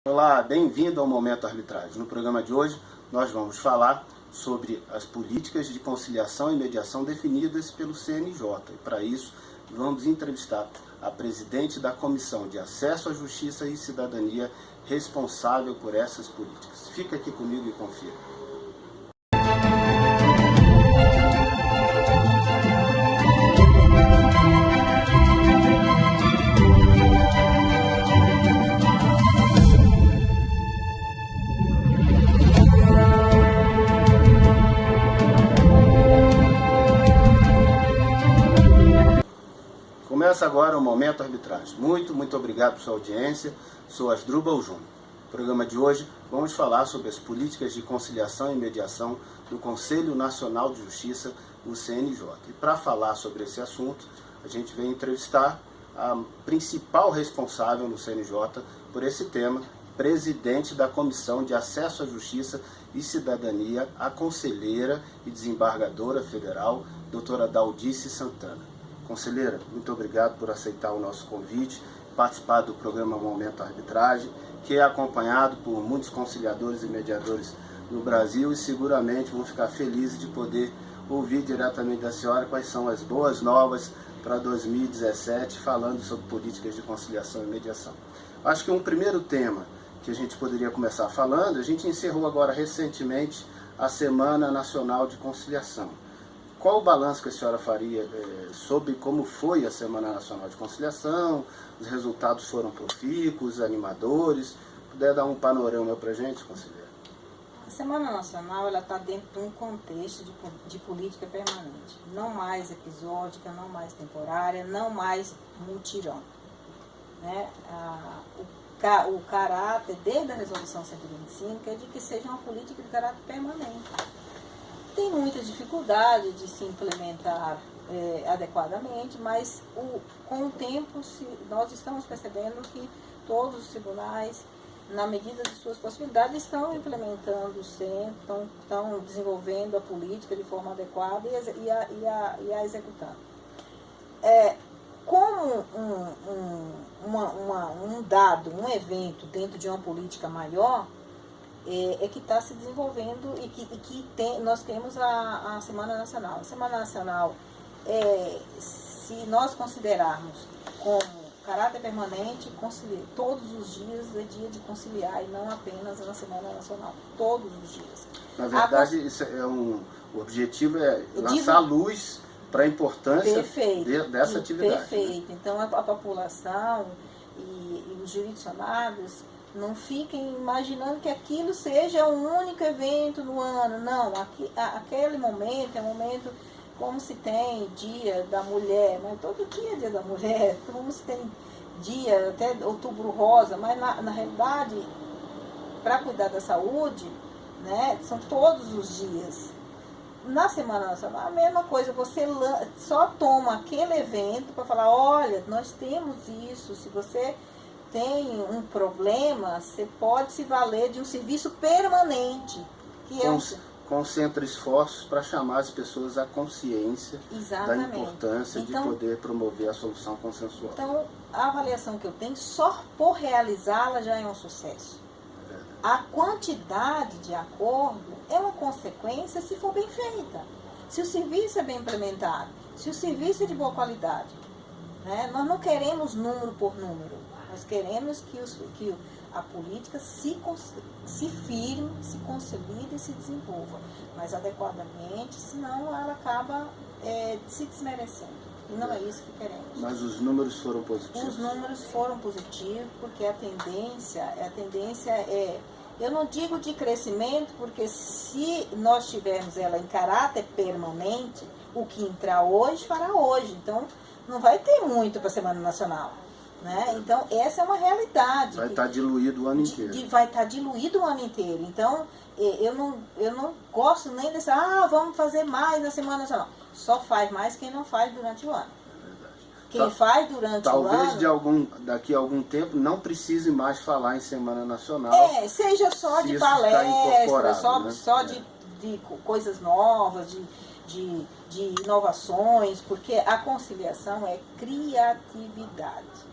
Olá, bem-vindo ao Momento Arbitragem. No programa de hoje, nós vamos falar sobre as políticas de conciliação e mediação definidas pelo CNJ. E para isso, vamos entrevistar a presidente da Comissão de Acesso à Justiça e Cidadania responsável por essas políticas. Fica aqui comigo e confira. Começa agora o Momento Arbitragem. Muito obrigado por sua audiência. Sou Asdrubal Júnior. No programa de hoje, vamos falar sobre as políticas de conciliação e mediação do Conselho Nacional de Justiça, o CNJ. E para falar sobre esse assunto, a gente vem entrevistar a principal responsável no CNJ por esse tema, presidente da Comissão de Acesso à Justiça e Cidadania, a conselheira e desembargadora federal, doutora Daldice Santana. Conselheira, muito obrigado por aceitar o nosso convite, participar do programa Momento Arbitragem, que é acompanhado por muitos conciliadores e mediadores no Brasil e seguramente vão ficar felizes de poder ouvir diretamente da senhora quais são as boas novas para 2017, falando sobre políticas de conciliação e mediação. Acho que um primeiro tema que a gente poderia começar falando, a gente encerrou agora recentemente a Semana Nacional de Conciliação. Qual o balanço que a senhora faria sobre como foi a Semana Nacional de Conciliação? Os resultados foram profícuos, animadores? Puder dar um panorama para a gente, conselheira? A Semana Nacional está dentro de um contexto de política permanente. Não mais episódica, não mais temporária, não mais mutirão. Né? O caráter, desde a Resolução 125, é de que seja uma política de caráter permanente. Tem muita dificuldade de se implementar adequadamente, mas com o tempo nós estamos percebendo que todos os tribunais, na medida de suas possibilidades, estão implementando sempre, estão desenvolvendo a política de forma adequada e a executando. Como um evento dentro de uma política maior, que está se desenvolvendo e que nós temos a Semana Nacional. A Semana Nacional, se nós considerarmos como caráter permanente, todos os dias é dia de conciliar e não apenas na Semana Nacional, todos os dias. Na verdade, isso é o objetivo é lançar luz para a importância dessa atividade. Perfeito. Né? Então, a população e os jurisdicionados não fiquem imaginando que aquilo seja um único evento no ano. Não, aquele momento é um momento como se tem dia da mulher, mas todo dia é dia da mulher, como se tem dia até outubro rosa, mas na realidade, para cuidar da saúde, né, são todos os dias. Na Semana Nacional, a mesma coisa, você só toma aquele evento para falar, olha, nós temos isso, se você tem um problema, você pode se valer de um serviço permanente. Que concentra esforços para chamar as pessoas à consciência da importância de poder promover a solução consensual. Então, a avaliação que eu tenho, só por realizá-la já é um sucesso. A quantidade de acordo é uma consequência se for bem feita. Se o serviço é bem implementado, se o serviço é de boa qualidade. Né? Nós não queremos número por número. Nós queremos que a política se firme, se consolide e se desenvolva, mas adequadamente, senão ela acaba se desmerecendo. E não é isso que queremos. Mas os números foram positivos? Os números foram positivos, porque a tendência é, eu não digo de crescimento, porque se nós tivermos ela em caráter permanente, o que entrar hoje, fará hoje. Então, não vai ter muito para a Semana Nacional. Né? Então, essa é uma realidade. Vai estar diluído o ano inteiro. Vai estar diluído o ano inteiro. Então, eu não gosto nem desse, vamos fazer mais na Semana Nacional. Só faz mais quem não faz durante o ano. É verdade. Quem faz durante o ano... Talvez daqui a algum tempo não precise mais falar em Semana Nacional. Seja só de palestra, só né? de coisas novas, de inovações, porque a conciliação é criatividade.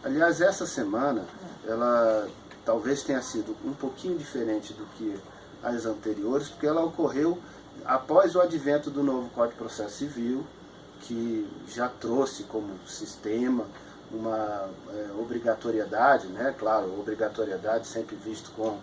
Aliás, essa semana, ela talvez tenha sido um pouquinho diferente do que as anteriores, porque ela ocorreu após o advento do novo Código de Processo Civil, que já trouxe como sistema uma obrigatoriedade, né? Claro, obrigatoriedade sempre visto com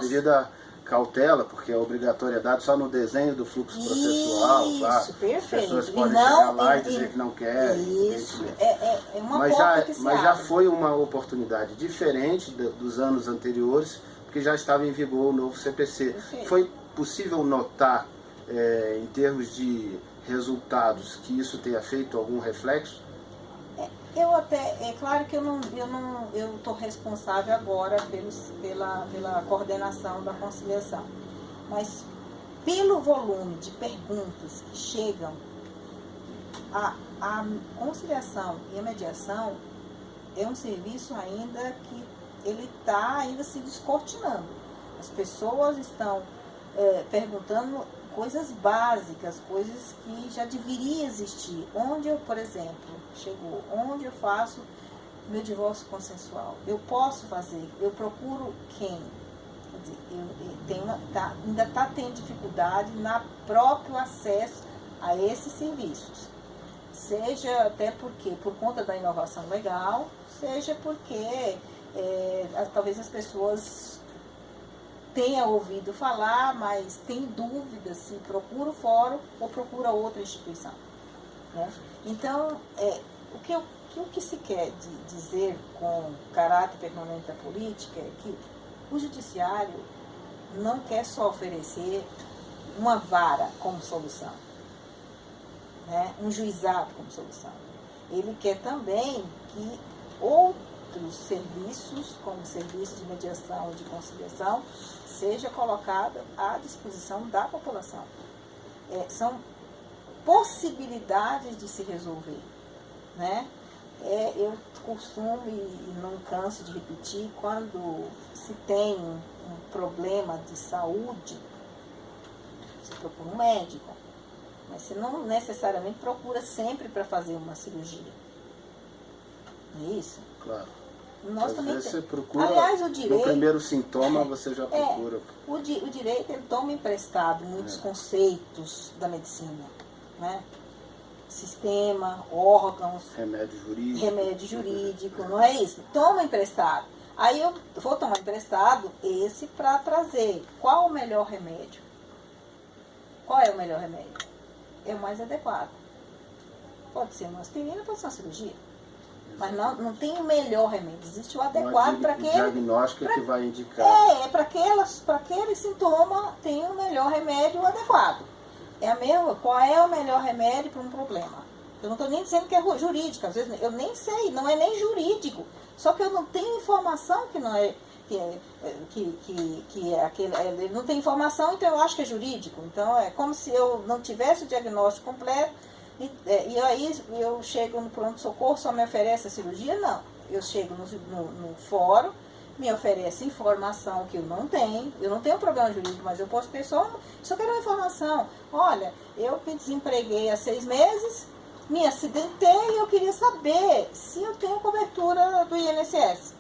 devida cautela, porque a obrigatoriedade só no desenho do fluxo processual, isso, claro. Perfeito. As pessoas podem chegar lá e dizer que não querem. Isso, é uma porta que se mas já abre. foi uma oportunidade diferente dos anos anteriores, porque já estava em vigor o novo CPC. Perfeito. Foi possível notar, em termos de resultados, que isso tenha feito algum reflexo? É claro que eu estou responsável agora pela coordenação da conciliação, mas pelo volume de perguntas que chegam, a conciliação e a mediação é um serviço ainda que ele está ainda se descortinando. As pessoas estão perguntando coisas básicas, coisas que já deveriam existir. Onde eu, por exemplo, onde eu faço meu divórcio consensual? Eu posso fazer? Eu procuro quem? Quer dizer, ainda está tendo dificuldade no próprio acesso a esses serviços. Seja até porque, por conta da inovação legal, seja porque talvez as pessoas tenha ouvido falar, mas tem dúvida se procura o fórum ou procura outra instituição, né? Então, o que se quer dizer com caráter permanente da política é que o judiciário não quer só oferecer uma vara como solução, né? Um juizado como solução. Ele quer também que outros serviços, como serviço de mediação e de conciliação, seja colocado à disposição da população. São possibilidades de se resolver, né? Eu costumo, e não canso de repetir, quando se tem um problema de saúde, você procura um médico, mas você não necessariamente procura sempre para fazer uma cirurgia. Não é isso? Claro. Nós Às também vezes você procura, aliás, o direito, no primeiro sintoma você já procura. O direito ele toma emprestado muitos conceitos da medicina, né? Sistema, órgãos, remédio jurídico, não é isso? Toma emprestado. Aí eu vou tomar emprestado esse para trazer qual o melhor remédio. Qual é o melhor remédio? É o mais adequado. Pode ser uma aspirina, pode ser uma cirurgia. Mas não tem o melhor remédio. Existe o adequado para aquele... O diagnóstico é que vai indicar. Para aquele sintoma tem o melhor remédio adequado. É a mesma, qual é o melhor remédio para um problema? Eu não estou nem dizendo que é jurídico. Às vezes eu nem sei, não é nem jurídico. Só que eu não tenho informação que não é... ele não tem informação, então eu acho que é jurídico. Então é como se eu não tivesse o diagnóstico completo. E aí eu chego no pronto-socorro, só me oferece a cirurgia? Não. Eu chego no fórum, me oferece informação que eu não tenho problema jurídico, mas eu posso ter só quero uma informação. Olha, eu me desempreguei há 6 meses, me acidentei e eu queria saber se eu tenho cobertura do INSS.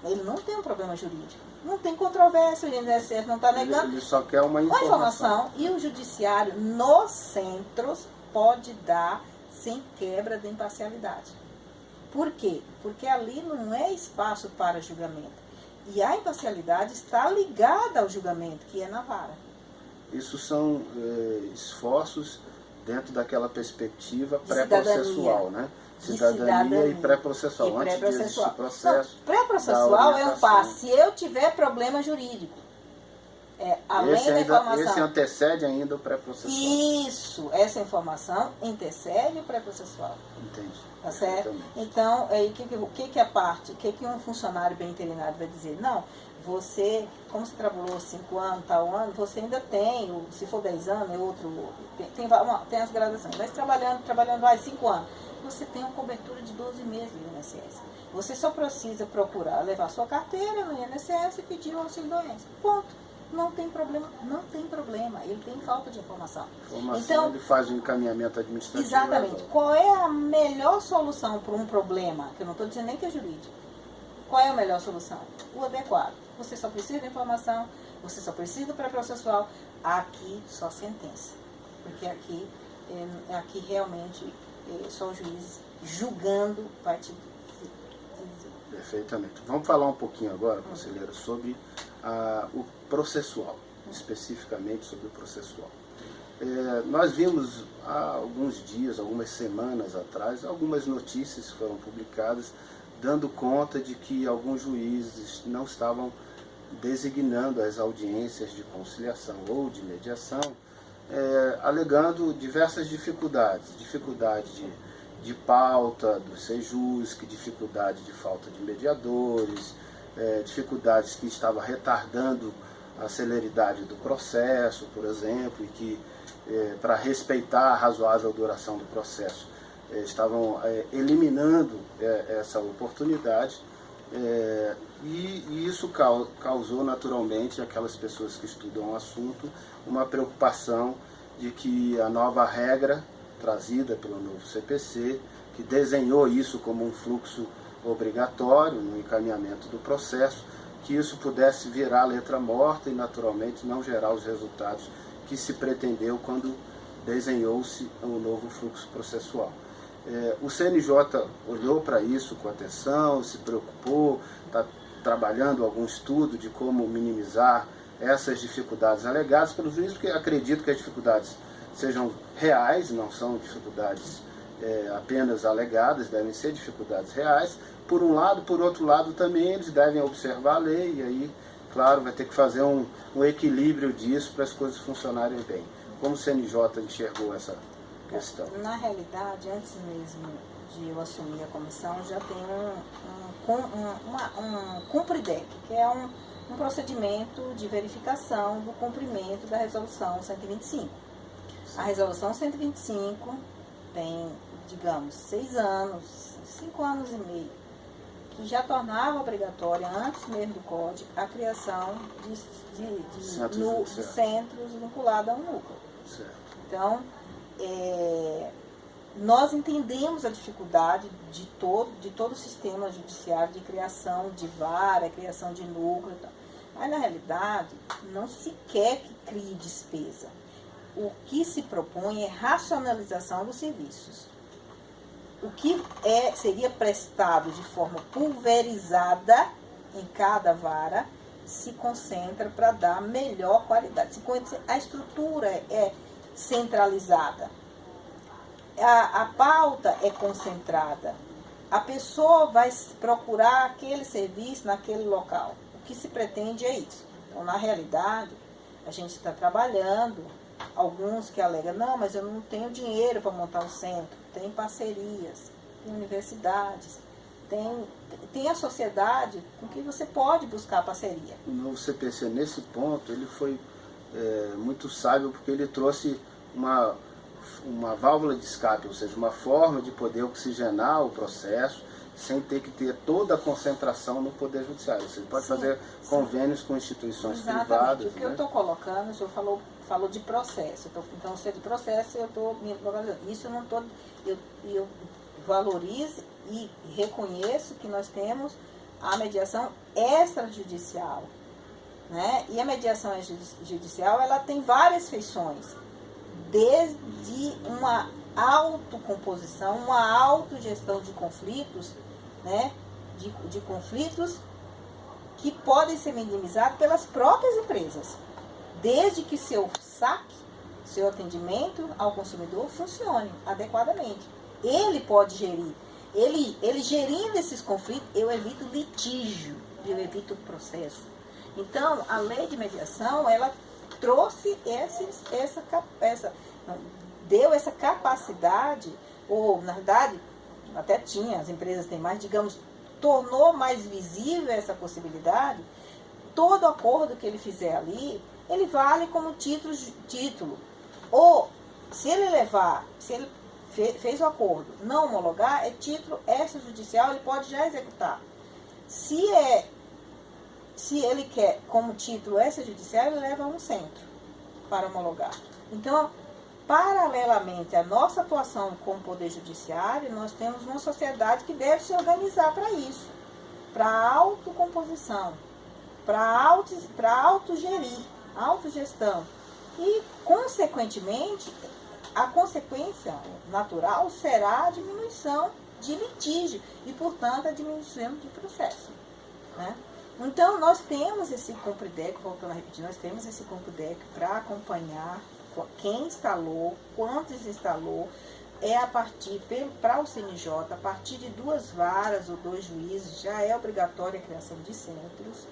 Ele não tem um problema jurídico. Não tem controvérsia, o INSS não está negando. Ele só quer uma informação. E o judiciário, nos centros, pode dar sem quebra de imparcialidade. Por quê? Porque ali não é espaço para julgamento. E a imparcialidade está ligada ao julgamento, que é na vara. Isso são esforços dentro daquela perspectiva pré-processual, né? Cidadania e pré-processual. Antes de existir processo. Pré-processual é um passo. Se eu tiver problema jurídico, além da informação. Esse antecede ainda o pré-processual. Isso, essa informação antecede o pré-processual. Entendi. Tá certo? Então, o que um funcionário bem interinado vai dizer? Não, você, como você trabalhou 5 anos, tal ano, você ainda tem, se for 10 anos, é outro, tem as graduações, mas trabalhando vai 5 anos. Você tem uma cobertura de 12 meses do INSS. Você só precisa procurar levar sua carteira no INSS e pedir o auxílio-doença. Ponto. Não tem problema, ele tem falta de informação. Então, ele faz um encaminhamento administrativo. Exatamente. Qual é a melhor solução para um problema? Que eu não estou dizendo nem que é jurídico. Qual é a melhor solução? O adequado. Você só precisa de informação, você só precisa do pré-processual, aqui só sentença. Porque aqui realmente só o juiz julgando vai te dizer. Perfeitamente. Vamos falar um pouquinho agora, conselheira, sobre o processual, especificamente sobre o processual. Nós vimos há alguns dias, algumas semanas atrás, algumas notícias que foram publicadas dando conta de que alguns juízes não estavam designando as audiências de conciliação ou de mediação, alegando diversas dificuldades de pauta do SEJUSC, dificuldade de falta de mediadores, dificuldades que estavam retardando a celeridade do processo, por exemplo, e que, para respeitar a razoável duração do processo, estavam eliminando essa oportunidade, e isso causou naturalmente aquelas pessoas que estudam o assunto uma preocupação de que a nova regra trazida pelo novo CPC, que desenhou isso como um fluxo obrigatório no encaminhamento do processo, que isso pudesse virar letra morta e naturalmente não gerar os resultados que se pretendeu quando desenhou-se o novo fluxo processual. O CNJ olhou para isso com atenção, se preocupou, está trabalhando algum estudo de como minimizar essas dificuldades alegadas pelo juiz, porque acredito que as dificuldades sejam reais, não são dificuldades apenas alegadas, devem ser dificuldades reais, por um lado. Por outro lado também eles devem observar a lei, e aí, claro, vai ter que fazer um equilíbrio disso para as coisas funcionarem bem. Como o CNJ enxergou essa questão? Na realidade, antes mesmo de eu assumir a comissão, já tem um CUMPRIDEC, que é um procedimento de verificação do cumprimento da Resolução 125. A Resolução 125 tem, digamos, 6 anos, 5 anos e meio, que já tornava obrigatória, antes mesmo do Código, a criação de centros vinculados a um núcleo. Certo. Então, nós entendemos a dificuldade de todo o sistema judiciário de criação de vara, criação de núcleo e tal. Mas, na realidade, não se quer que crie despesa. O que se propõe é racionalização dos serviços. O que seria prestado de forma pulverizada em cada vara se concentra para dar melhor qualidade. A estrutura é centralizada. A pauta é concentrada. A pessoa vai procurar aquele serviço naquele local. O que se pretende é isso. Então, na realidade, a gente está trabalhando. Alguns que alegam, não, mas eu não tenho dinheiro para montar um centro. Tem parcerias, tem universidades, tem a sociedade com que você pode buscar parceria. O novo CPC, nesse ponto, ele foi muito sábio, porque ele trouxe uma válvula de escape, ou seja, uma forma de poder oxigenar o processo sem ter que ter toda a concentração no Poder Judiciário. Você pode fazer convênios com instituições privadas. O que eu estou colocando, o senhor falou de processo. Então, se é de processo, eu estou me localizando. Isso eu não estou... Eu valorizo e reconheço que nós temos a mediação extrajudicial. Né? E a mediação judicial, ela tem várias feições. Desde uma autocomposição, uma autogestão de conflitos, né? de conflitos que podem ser minimizados pelas próprias empresas, desde que seu saque, seu atendimento ao consumidor funcione adequadamente. Ele pode gerir. Ele gerindo esses conflitos, eu evito litígio, eu evito processo. Então, a lei de mediação, ela trouxe deu essa capacidade, ou na verdade, até tinha, as empresas têm mais, digamos, tornou mais visível essa possibilidade. Todo acordo que ele fizer ali, ele vale como título. Ou, se ele fez o acordo, não homologar, é título extrajudicial, ele pode já executar. Se ele quer como título extrajudicial, ele leva a um centro para homologar. Então, paralelamente à nossa atuação com o Poder Judiciário, nós temos uma sociedade que deve se organizar para isso. para autocomposição, para autogerir, autogestão. E, consequentemente, a consequência natural será a diminuição de litígio e, portanto, a diminuição de processo, né? Então, nós temos esse CUMPRIDEC, voltando a repetir, nós temos esse CUMPRIDEC para acompanhar quem instalou, quantos instalou, a partir, para o CNJ, a partir de 2 varas ou 2 juízes, já é obrigatória a criação de centros.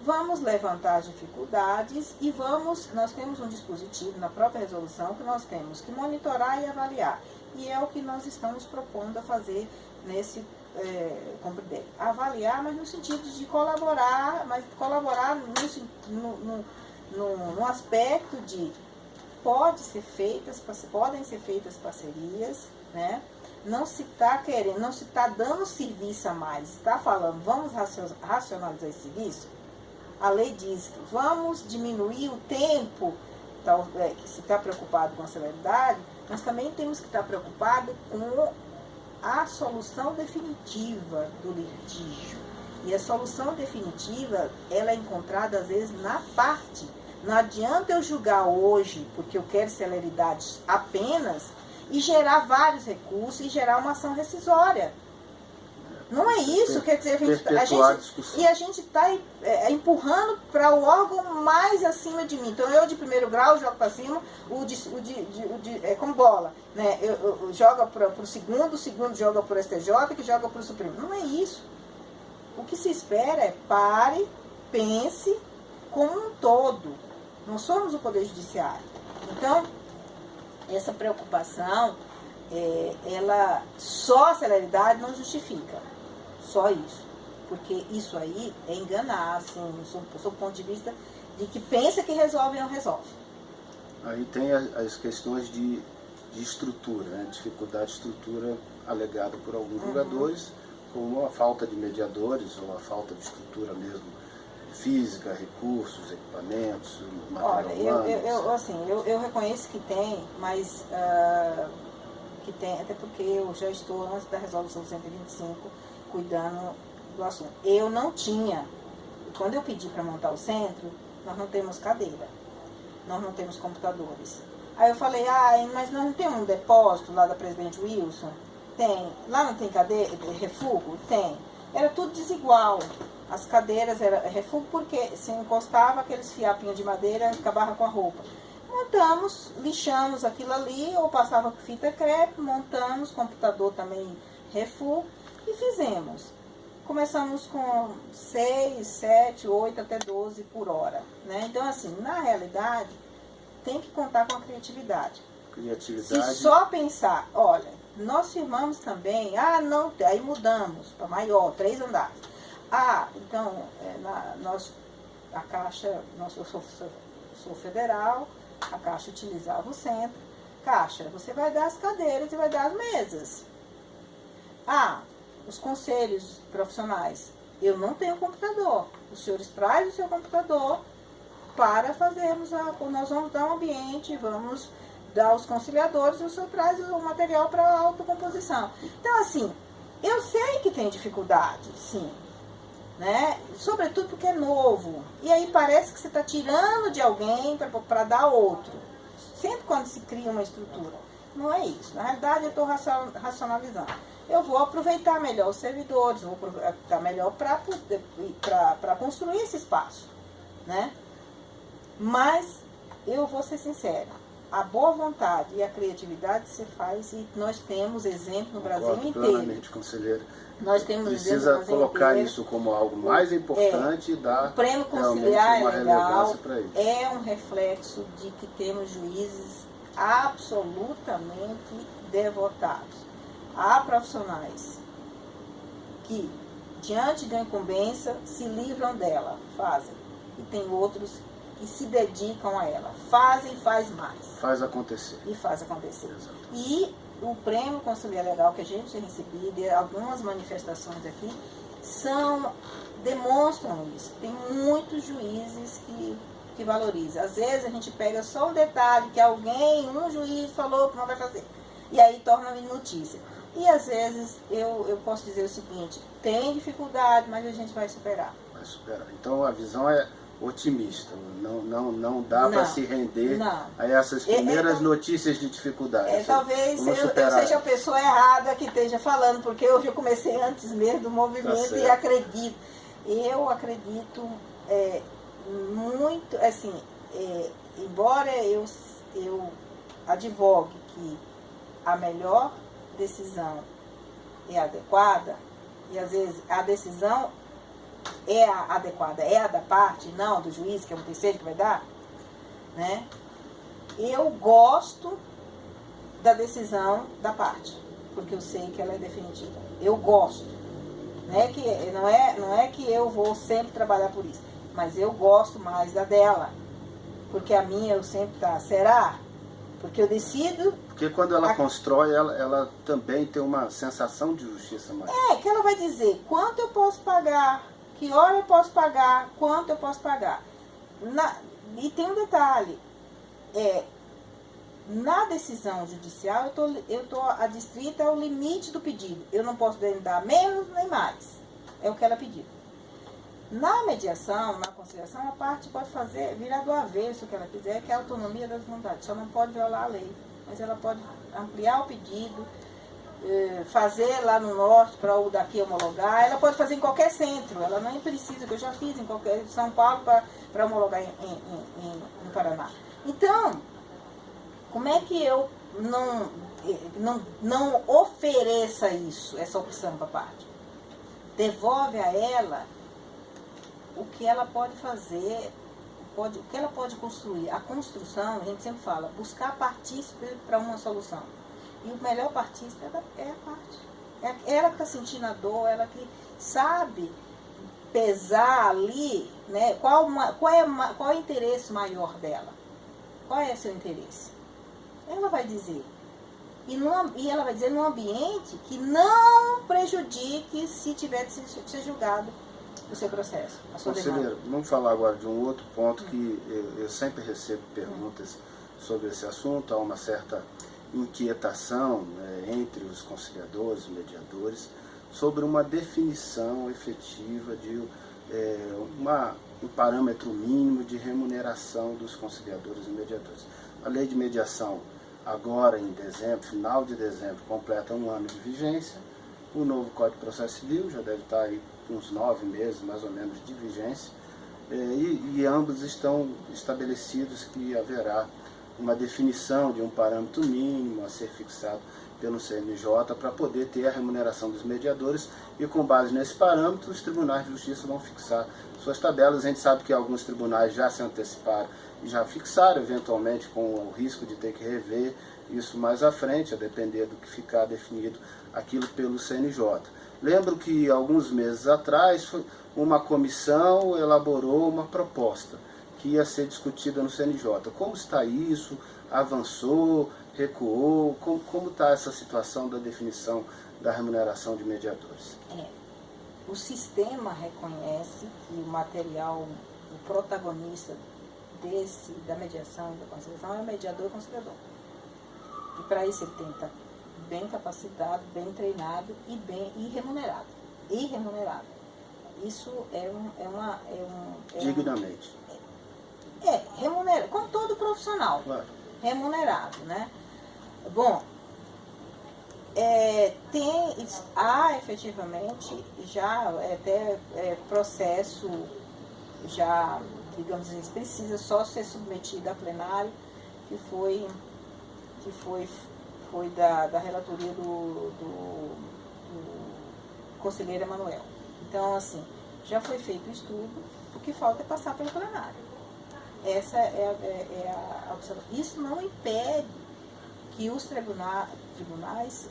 Vamos levantar as dificuldades e nós temos um dispositivo na própria resolução que nós temos que monitorar e avaliar. E é o que nós estamos propondo a fazer nesse CUMPRIDEC. Avaliar, mas no sentido de colaborar, mas colaborar no aspecto de podem ser feitas parcerias, né? Não se está dando serviço a mais, está falando, vamos racionalizar esse serviço. A lei diz que vamos diminuir o tempo, que se está preocupado com a celeridade, mas também temos que estar preocupado com a solução definitiva do litígio. E a solução definitiva, ela é encontrada às vezes na parte. Não adianta eu julgar hoje, porque eu quero celeridade apenas, e gerar vários recursos e gerar uma ação rescisória. Não é isso, quer dizer, a gente está empurrando para o órgão mais acima de mim. Então, eu de primeiro grau jogo para cima, é como bola, né? Eu jogo para o segundo joga para o STJ, que joga para o Supremo. Não é isso. O que se espera é pare, pense como um todo. Não somos o Poder Judiciário. Então, essa preocupação, só a celeridade não justifica. Só isso. Porque isso aí é enganar, assim, sob o ponto de vista de que pensa que resolve e não resolve. Aí tem as questões de estrutura, né? Dificuldade de estrutura alegada por alguns julgadores, como a falta de mediadores ou a falta de estrutura mesmo física, recursos, equipamentos, material humano. Eu reconheço que tem, mas que tem, até porque eu já estou antes da resolução 125 cuidando do assunto. Eu não tinha, quando eu pedi para montar o centro, nós não temos cadeira, nós não temos computadores. Aí eu falei, mas nós não temos um depósito lá da Presidente Wilson? Tem. Lá não tem cadeira, refúgio? Tem. Era tudo desigual. As cadeiras eram refúgio porque se encostava aqueles fiapinhos de madeira, acabava com a roupa. Montamos, lixamos aquilo ali, ou passava com fita crepe, montamos, computador também refúgio, e fizemos. Começamos com 6, 7, 8 até 12 por hora, né? Então, assim, na realidade, tem que contar com a criatividade. Se só pensar, olha, nós firmamos também, aí mudamos para maior, 3 andares. Então, a Caixa, eu sou federal, a Caixa utilizava o centro. Caixa, você vai dar as cadeiras e vai dar as mesas. Os conselhos profissionais, eu não tenho computador. Os senhores trazem o seu computador para fazermos, nós vamos dar um ambiente, vamos dar os conciliadores, o senhor traz o material para a autocomposição. Então, assim, eu sei que tem dificuldade, sim, né? Sobretudo porque é novo. E aí parece que você está tirando de alguém para dar outro. Sempre quando se cria uma estrutura. Não é isso. Na realidade, eu estou racionalizando. Eu vou aproveitar melhor os servidores, vou aproveitar melhor para construir esse espaço, né? Mas eu vou ser sincera, a boa vontade e a criatividade se faz, e nós temos exemplo no Brasil inteiro. Plenamente, conselheira. Nós temos Precisa colocar isso como algo mais importante e dar o prêmio conciliar uma legal relevância para isso. É um reflexo de que temos juízes absolutamente devotados. Há profissionais que, diante da incumbência, se livram dela, fazem. E tem outros que se dedicam a ela, fazem e faz mais. Faz acontecer. E faz acontecer. Exato. E o prêmio Conciliar Legal que a gente tem recebido, e algumas manifestações aqui, demonstram isso. Tem muitos juízes que valorizam. Às vezes a gente pega só um detalhe que um juiz falou que não vai fazer. E aí torna notícia. E às vezes eu posso dizer o seguinte, tem dificuldade, mas a gente vai superar. Vai superar. Então a visão é otimista, não dá para se render a essas primeiras notícias de dificuldade. Talvez eu seja a pessoa errada que esteja falando, porque eu já comecei antes mesmo do movimento e acredito. Eu acredito muito, assim, embora eu advogue que a melhor decisão é adequada, e às vezes a decisão é a adequada, é a da parte, não do juiz, que é um terceiro que vai dar, né? Eu gosto da decisão da parte, porque eu sei que ela é definitiva. Eu gosto. Não é que eu vou sempre trabalhar por isso, mas eu gosto mais da dela, porque a minha eu sempre será? Porque eu decido... Porque quando ela constrói, ela também tem uma sensação de justiça maior. Que ela vai dizer quanto eu posso pagar, que hora eu posso pagar, quanto eu posso pagar. E tem um detalhe, na decisão judicial eu estou adstrita ao limite do pedido. Eu não posso dar menos nem mais. É o que ela pediu. Na mediação, na conciliação, a parte pode virar do avesso o que ela quiser, que é a autonomia das vontades. Só não pode violar a lei. Mas ela pode ampliar o pedido, fazer lá no norte para o daqui homologar. Ela pode fazer em qualquer centro. Ela nem precisa, que eu já fiz em São Paulo para homologar no Paraná. Então, como é que eu não ofereça isso, essa opção para a parte? Devolve a ela o que ela pode fazer, o que ela pode construir. A construção, a gente sempre fala, buscar partícipe para uma solução. E o melhor partícipe é a parte. É ela que está sentindo a dor, ela que sabe pesar ali, né, qual é o interesse maior dela. Qual é o seu interesse? Ela vai dizer. E ela vai dizer num ambiente que não prejudique se tiver de ser julgado o seu processo, a sua demanda. Vamos falar agora de um outro ponto que eu sempre recebo perguntas sobre esse assunto. Há uma certa inquietação entre os conciliadores e mediadores sobre uma definição efetiva de um parâmetro mínimo de remuneração dos conciliadores e mediadores. A lei de mediação, agora em dezembro, final de dezembro, completa 1 ano de vigência. O novo Código de Processo Civil já deve estar aí uns 9 meses, mais ou menos, de vigência. E ambos estão estabelecidos que haverá uma definição de um parâmetro mínimo a ser fixado pelo CNJ para poder ter a remuneração dos mediadores, e com base nesse parâmetro os tribunais de justiça vão fixar suas tabelas. A gente sabe que alguns tribunais já se anteciparam e já fixaram, eventualmente com o risco de ter que rever isso mais à frente, a depender do que ficar definido aquilo pelo CNJ. Lembro que alguns meses atrás uma comissão elaborou uma proposta que ia ser discutida no CNJ. Como está isso? Avançou? Recuou? Como está essa situação da definição da remuneração de mediadores? O sistema reconhece que o material, o protagonista da mediação e da conciliação é o mediador e o conciliador. E para isso ele tem que estar bem capacitado, bem treinado e remunerado. E remunerado. Isso dignamente. Remunerado, como todo profissional. Claro. Remunerado, né? Bom, há efetivamente já até processo, já, digamos assim, precisa só ser submetido a plenário, que foi da relatoria do conselheiro Emanuel. Então, assim, já foi feito o estudo, o que falta é passar pelo plenário. Essa é a observação. Isso não impede que os tribunais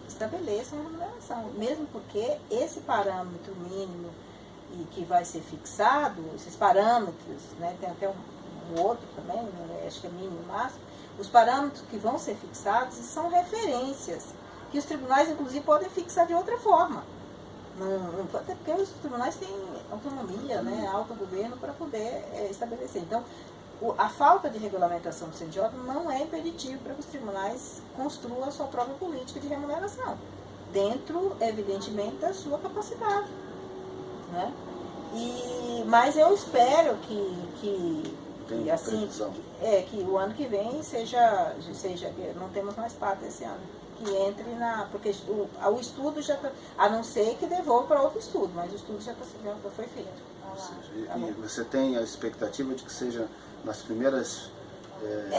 estabeleçam a remuneração, mesmo porque esse parâmetro mínimo e que vai ser fixado, esses parâmetros, né, tem até um outro também, né, acho que é mínimo e máximo, os parâmetros que vão ser fixados são referências, que os tribunais, inclusive, podem fixar de outra forma. Até porque os tribunais têm autonomia, né, autogoverno para poder estabelecer. Então, a falta de regulamentação do CNJ não é impeditivo para que os tribunais construam a sua própria política de remuneração. dentro, evidentemente, da sua capacidade, né? Mas eu espero que assim, que o ano que vem seja, não temos mais parte esse ano, que entre porque o estudo já está, a não ser que devolva para outro estudo, mas o estudo já foi feito. E você tem a expectativa de que seja nas primeiras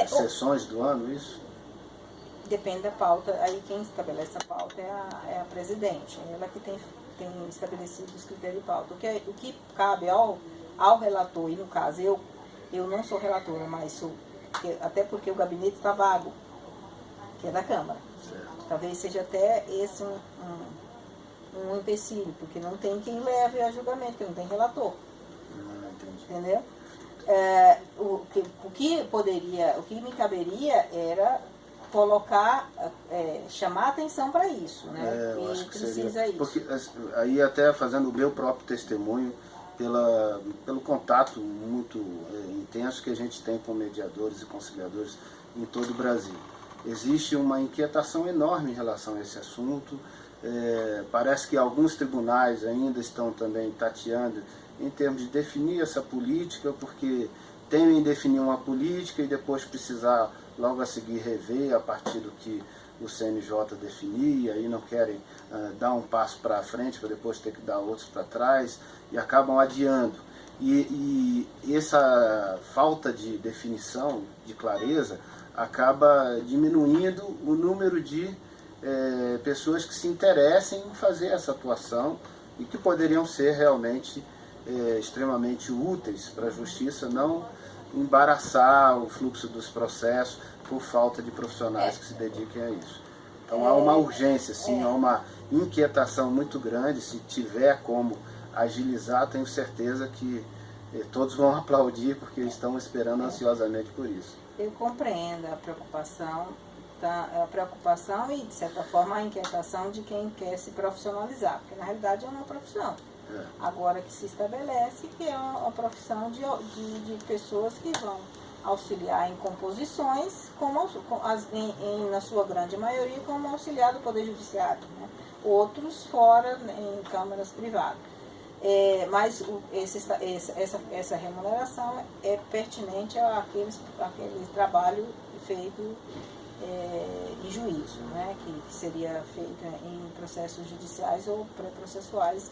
sessões do ano, isso? Depende da pauta, aí quem estabelece a pauta é a presidente, ela que tem estabelecido os critérios de pauta. O que cabe ao relator, e no caso eu não sou relatora, mas até porque o gabinete está vago, que é da Câmara. Certo. Talvez seja até esse um empecilho, porque não tem quem leve a julgamento, porque não tem relator. Entendi. Entendeu? O que me caberia era colocar, chamar atenção para isso, né? Eu acho que precisa seria, isso. porque aí até fazendo o meu próprio testemunho, pelo contato muito intenso que a gente tem com mediadores e conciliadores em todo o Brasil. Existe uma inquietação enorme em relação a esse assunto. Parece que alguns tribunais ainda estão também tateando em termos de definir essa política, porque temem definir uma política e depois precisar logo a seguir rever a partir do que o CNJ definir, e aí não querem dar um passo para frente para depois ter que dar outros para trás, e acabam adiando. E essa falta de definição, de clareza, acaba diminuindo o número de pessoas que se interessem em fazer essa atuação e que poderiam ser realmente extremamente úteis para a justiça, não embaraçar o fluxo dos processos por falta de profissionais que se dediquem a isso. Então há uma urgência, sim, há uma inquietação muito grande. Se tiver como agilizar, tenho certeza que todos vão aplaudir, porque estão esperando ansiosamente por isso. Eu compreendo a preocupação e, de certa forma, a inquietação de quem quer se profissionalizar, porque na realidade é uma profissão. Agora que se estabelece que é uma profissão de pessoas que vão auxiliar em composições, na sua grande maioria, como auxiliar do Poder Judiciário, né? Outros fora, em câmaras privadas. Mas essa remuneração é pertinente àquele trabalho feito em juízo, né? Que seria feito em processos judiciais ou pré-processuais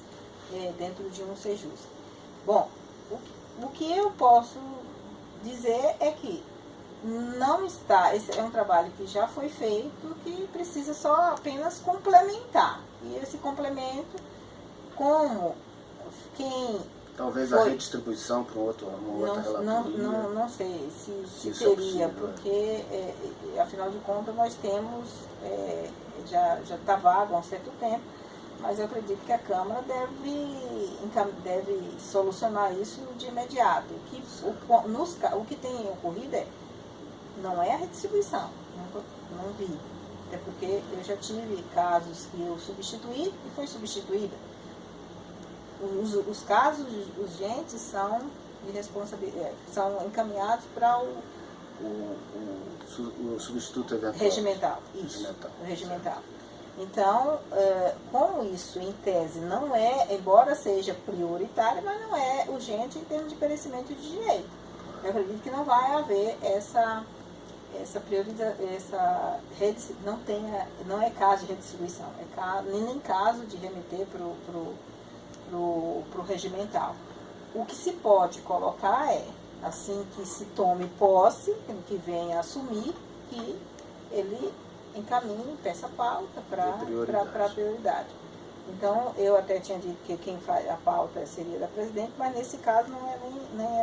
dentro de um sejus. Bom, o que eu posso dizer é que não está, esse é um trabalho que já foi feito, que precisa só apenas complementar. E esse complemento, como quem... Talvez a redistribuição para uma outra relatoria. Não sei se teria, porque, afinal de contas, nós temos, já está vago há um certo tempo, mas eu acredito que a Câmara deve solucionar isso de imediato. O que tem ocorrido não é a redistribuição, não vi. Até porque eu já tive casos que eu substituí e foi substituída. Os casos urgentes são encaminhados para o substituto eventual. Regimental. Isso, regimental. Então, como isso, em tese, não é, embora seja prioritário, mas não é urgente em termos de perecimento de direito. Eu acredito que não vai haver essa não é caso de redistribuição, nem caso de remeter para o regimental. O que se pode colocar assim que se tome posse, que venha assumir, que ele encaminhe, peça pauta para a prioridade. Então, eu até tinha dito que quem faz a pauta seria da presidente, mas nesse caso não é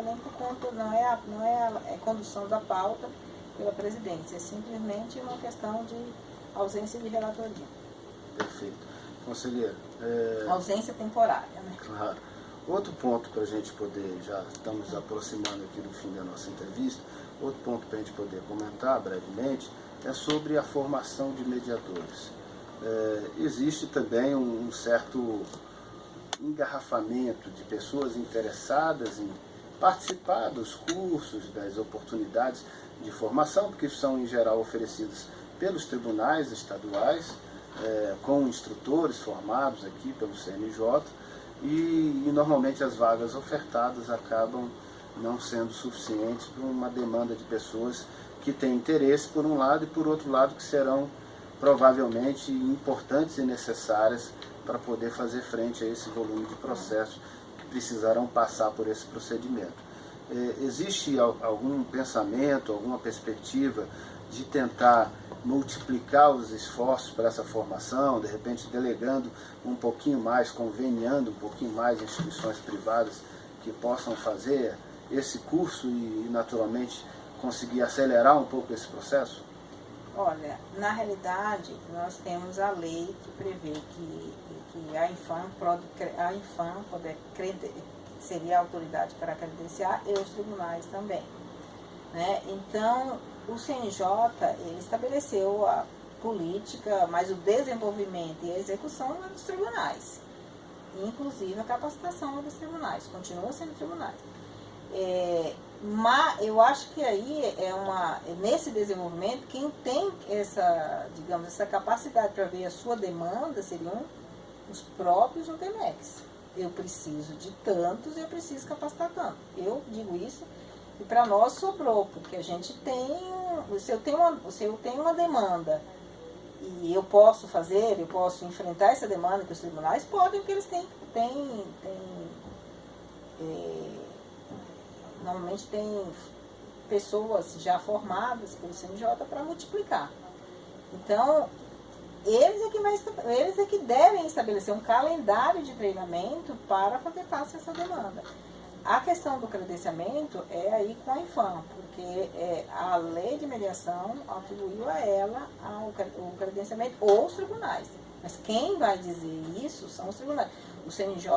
nem por conta, não é a condução da pauta pela presidência, é simplesmente uma questão de ausência de relatoria. Perfeito. Conselheiro. Ausência temporária, né? Claro. Outro ponto para a gente poder, já estamos aproximando aqui do fim da nossa entrevista, outro ponto para a gente poder comentar brevemente é sobre a formação de mediadores. Existe também um certo engarrafamento de pessoas interessadas em participar dos cursos, das oportunidades de formação, porque são em geral oferecidas pelos tribunais estaduais, com instrutores formados aqui pelo CNJ, e normalmente as vagas ofertadas acabam não sendo suficientes para uma demanda de pessoas que têm interesse por um lado e por outro lado que serão provavelmente importantes e necessárias para poder fazer frente a esse volume de processos que precisarão passar por esse procedimento. Existe algum pensamento, alguma perspectiva de tentar multiplicar os esforços para essa formação, de repente delegando um pouquinho mais, conveniando um pouquinho mais instituições privadas que possam fazer esse curso e naturalmente conseguir acelerar um pouco esse processo? Olha, na realidade, nós temos a lei que prevê que a Infam seria a autoridade para credenciar e os tribunais também, né? Então, o CNJ, ele estabeleceu a política, mas o desenvolvimento e a execução é dos tribunais, inclusive a capacitação é dos tribunais, continua sendo tribunais. Mas eu acho que aí nesse desenvolvimento, quem tem essa capacidade para ver a sua demanda seriam os próprios UTMECs. Eu preciso de tantos e eu preciso capacitar tanto. Eu digo isso e para nós sobrou, porque a gente se eu tenho uma demanda e eu posso enfrentar essa demanda que os tribunais podem, porque eles normalmente tem pessoas já formadas pelo CNJ para multiplicar. Então, eles é que devem estabelecer um calendário de treinamento para fazer face a essa demanda. A questão do credenciamento é aí com a Infam, porque a lei de mediação atribuiu a ela o credenciamento ou os tribunais. Mas quem vai dizer isso são os tribunais. O CNJ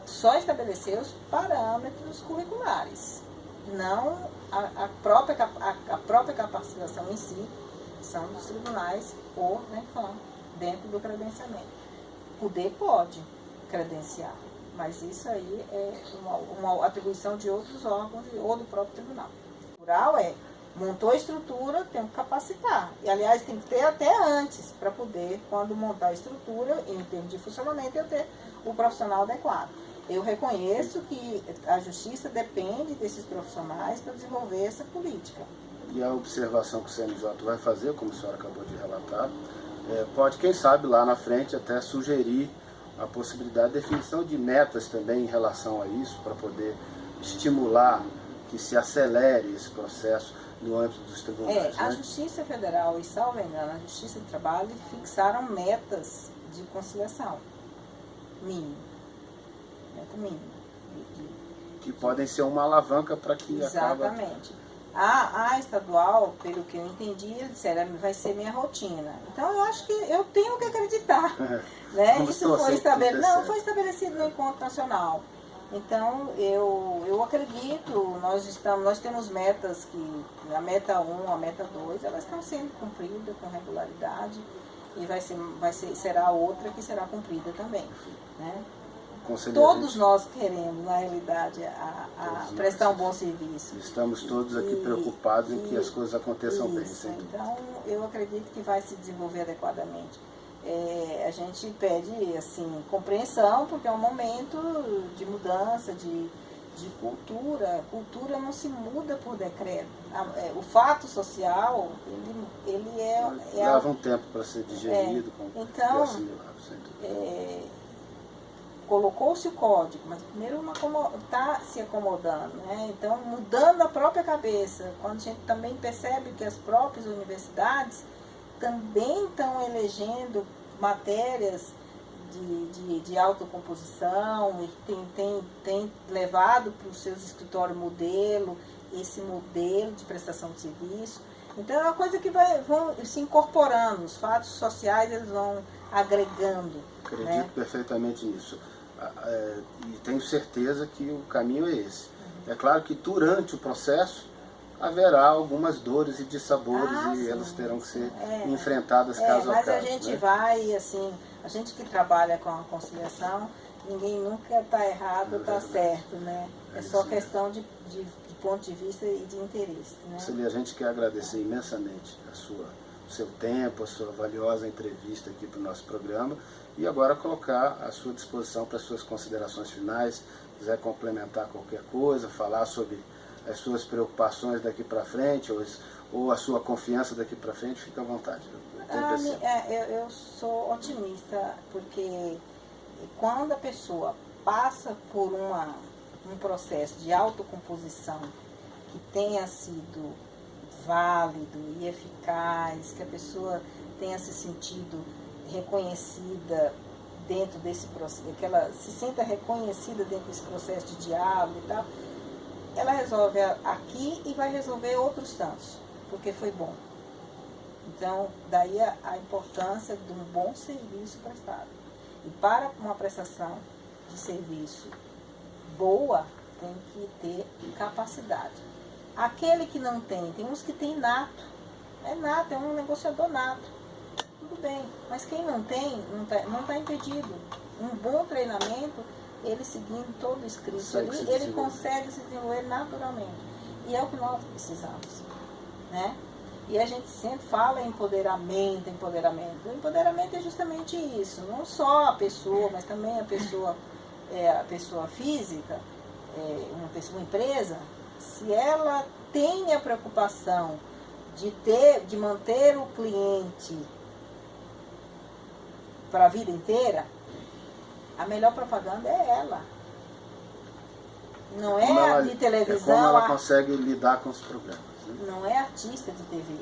só estabeleceu os parâmetros curriculares, não a própria capacitação em si, são dos tribunais ou da Infam, dentro do credenciamento. Poder pode credenciar, mas isso aí é uma atribuição de outros órgãos ou do próprio tribunal. O rural montou a estrutura, tem que capacitar. E, aliás, tem que ter até antes, para poder, quando montar a estrutura, em termos de funcionamento, eu ter o profissional adequado. Eu reconheço que a justiça depende desses profissionais para desenvolver essa política. E a observação que o CNJ vai fazer, como a senhora acabou de relatar, pode, quem sabe, lá na frente até sugerir a possibilidade de definição de metas também em relação a isso, para poder estimular que se acelere esse processo no âmbito dos tribunais. A Justiça Federal e, salvo engano, a Justiça do Trabalho fixaram metas de conciliação mínimo. Meta mínima. Que podem ser uma alavanca para que Exatamente. A estadual, pelo que eu entendi, eles disseram, vai ser minha rotina. Então, eu acho que eu tenho que acreditar. Né? Isso foi estabelecido no Encontro Nacional. Então, eu acredito, nós temos metas que, a meta 1, a meta 2, elas estão sendo cumpridas com regularidade e será outra que será cumprida também. Né? Todos nós queremos, na realidade, prestar um bom serviço. Estamos todos aqui preocupados em que as coisas aconteçam bem. Então, eu acredito que vai se desenvolver adequadamente. A gente pede assim, compreensão, porque é um momento de mudança, de cultura. Cultura não se muda por decreto. O fato social, ele leva um tempo para ser digerido, então, colocou-se o código, mas primeiro está se acomodando, né? Então, mudando a própria cabeça, quando a gente também percebe que as próprias universidades também estão elegendo matérias de autocomposição, e tem levado para os seus escritórios esse modelo de prestação de serviço. Então, é uma coisa que vão se incorporando, os fatos sociais eles vão agregando. Acredito perfeitamente nisso. E tenho certeza que o caminho é esse. É claro que durante o processo haverá algumas dores e dissabores e elas terão que ser enfrentadas caso a caso. Mas a gente vai, assim, a gente que trabalha com a conciliação, ninguém nunca está errado ou está certo, né? É só questão de ponto de vista e de interesse. Né? Celi, a gente quer agradecer imensamente a sua seu tempo, a sua valiosa entrevista aqui para o nosso programa e agora colocar à sua disposição para as suas considerações finais, quiser complementar qualquer coisa, falar sobre as suas preocupações daqui para frente ou a sua confiança daqui para frente, fica à vontade. Eu sou otimista, porque quando a pessoa passa por um processo de autocomposição que tenha sido válido e eficaz, que a pessoa tenha se sentido reconhecida dentro desse processo, que ela se sinta reconhecida dentro desse processo de diálogo e tal, ela resolve aqui e vai resolver outros tantos, porque foi bom. Então, daí a importância de um bom serviço prestado. E para uma prestação de serviço boa, tem que ter capacidade. Aquele que não tem uns que tem nato, é um negociador nato, tudo bem, mas quem não tem, não está impedido. Um bom treinamento, ele seguindo todo o escrito ali, ele consegue se desenvolver naturalmente. E é o que nós precisamos, né? E a gente sempre fala em empoderamento. O empoderamento é justamente isso, não só a pessoa, mas também a pessoa física, uma empresa, se ela tem a preocupação de manter o cliente para a vida inteira, a melhor propaganda é ela. Não é a de televisão. Como ela consegue lidar com os problemas. Né? Não é artista de TV.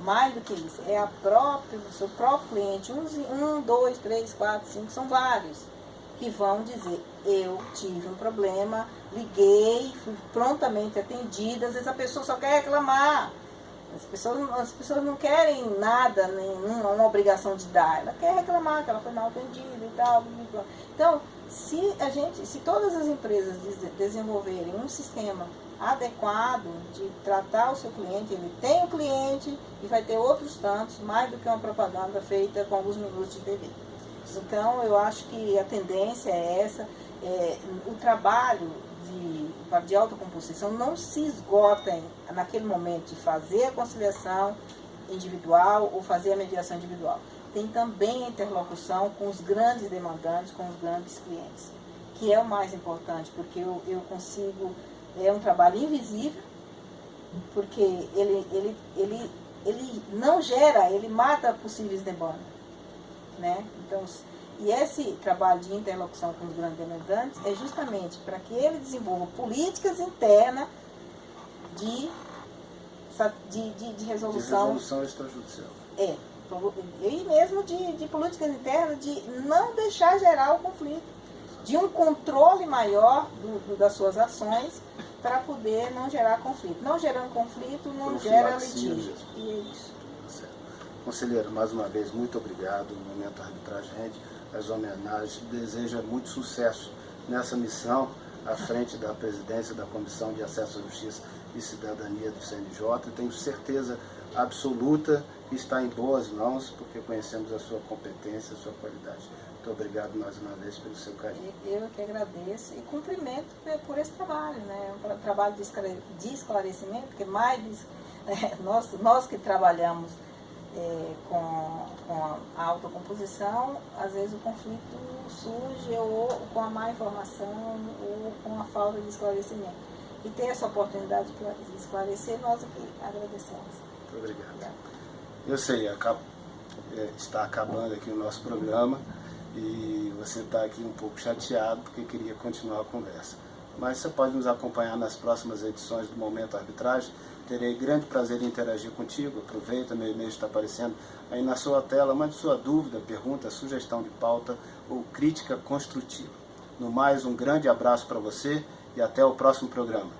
Mais do que isso, é o seu próprio cliente. 1, 2, 3, 4, 5, são vários que vão dizer: eu tive um problema, liguei, fui prontamente atendida. Às vezes a pessoa só quer reclamar. As pessoas não querem nada, nenhuma obrigação de dar. Ela quer reclamar que ela foi mal atendida e tal. Então, se todas as empresas desenvolverem um sistema adequado de tratar o seu cliente, ele tem o cliente e vai ter outros tantos, mais do que uma propaganda feita com alguns minutos de TV. Então, eu acho que a tendência é essa. O trabalho de autocomposição não se esgota naquele momento de fazer a conciliação individual ou fazer a mediação individual. Tem também a interlocução com os grandes demandantes, com os grandes clientes, que é o mais importante, porque eu consigo... É um trabalho invisível, porque ele não gera, ele mata possíveis demandas, né? Então, e esse trabalho de interlocução com os grandes demandantes é justamente para que ele desenvolva políticas internas de resolução extrajudicial. E mesmo de políticas internas de não deixar gerar o conflito, de um controle maior das suas ações para poder não gerar conflito. Não gerando conflito, não gera litígio. E é isso. Certo. Conselheiro, mais uma vez, muito obrigado. O Momento Arbitragem rende as homenagens. Deseja muito sucesso nessa missão à frente da presidência da Comissão de Acesso à Justiça e Cidadania do CNJ. Tenho certeza absoluta que está em boas mãos, porque conhecemos a sua competência, a sua qualidade. Muito obrigado mais uma vez pelo seu carinho. Eu que agradeço e cumprimento por esse trabalho, né? Um trabalho de esclarecimento, porque nós que trabalhamos com a autocomposição, às vezes o conflito surge ou com a má informação ou com a falta de esclarecimento. E ter essa oportunidade de esclarecer, nós aqui agradecemos. Muito obrigado. Eu sei, está acabando aqui o nosso programa. E você está aqui um pouco chateado porque queria continuar a conversa. Mas você pode nos acompanhar nas próximas edições do Momento Arbitragem. Terei grande prazer em interagir contigo. Aproveita, meu e-mail está aparecendo aí na sua tela. Mande sua dúvida, pergunta, sugestão de pauta ou crítica construtiva. No mais, um grande abraço para você e até o próximo programa.